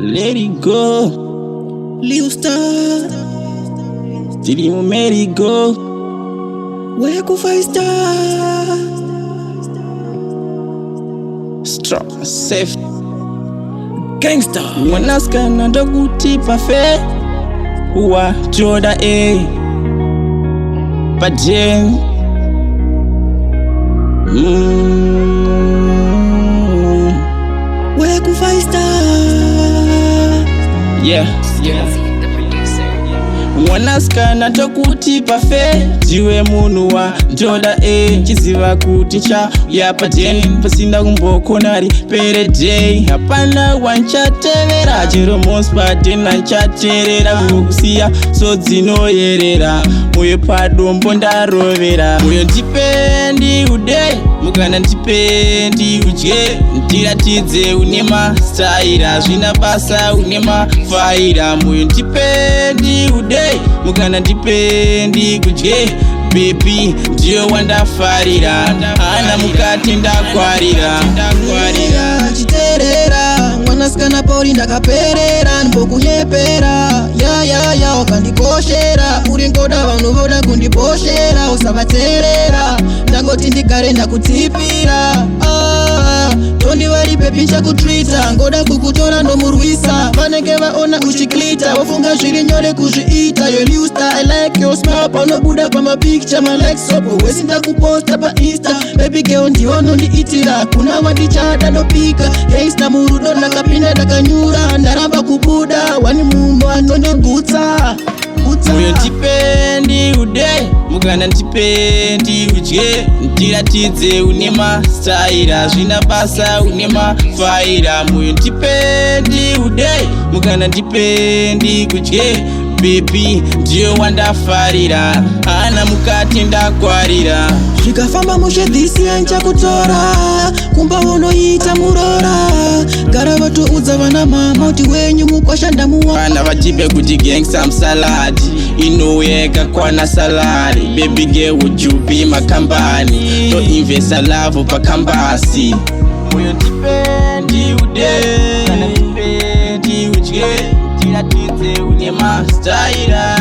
Let it go. Lil Star Did you let it go? Where ku 5 star Strong, safe. Gangster Mwanaskana ndokuti pafe Uwa joda Pajen Where ku 5 star Yeah. Mwanaskana ndokuti pafe Jiwe munu wa joda Chiziva kuti cha Pajen pasina kumbokonari pere day Hapana wanchaterera Jero monspaden anchaterera Kukusiya so dzinoyerera Moyo padombo ndarovera Moyo ndipendi udei Mukana ndipendi udye Ndiratidze unema staira Zvina basa unema faira Moyo ndipendi udei Mukana ndipendi kudye Baby ndiyo wandafarira Hana mukati ndakwarira Chiterera Mwanaskana pori ndakaperera Nbokunyepera Ya wakandikoshera Uri ngoda vanhu voda kundiposhera Usavaterera Ndangoti ndigare ndakutipira Tondivari pepi nchakutwita Ngoda kukutora ndomurwisa Vanenge vaona uchiklita Wafunga zviri nyore kuzviita Yo Lil Star I like your smile Panobuda pamapicture My like sopo Wesi ndakuposta pa Insta Baby girl ndiwo nondiitira Kuna vandichada ndopika Gangsta murudo ndakapinda ndakanyura Ndaramba kubuda Wani munhu anondogutsa Moyo ndipendi udei Mukana ndipendi udye Ndiratidze unema staira Zvina basa unema faira Moyo ndipendi udei Mukana ndipendi kudye Baby ndiyo wandafarira Hana mukati ndakwarira Zvikafamba mushedhisi anchakutora Kumba unoita murora Gara vatoudza vana mama Uti wenyu mukwashanda muwa Vana vachipe kuti gangsta msaladi Inoweka kwana salari Baby girl would you be my company To invest a love pa kambasi Moyo ndipendi udei Kana ndipendi udye Ndiratidze unema staira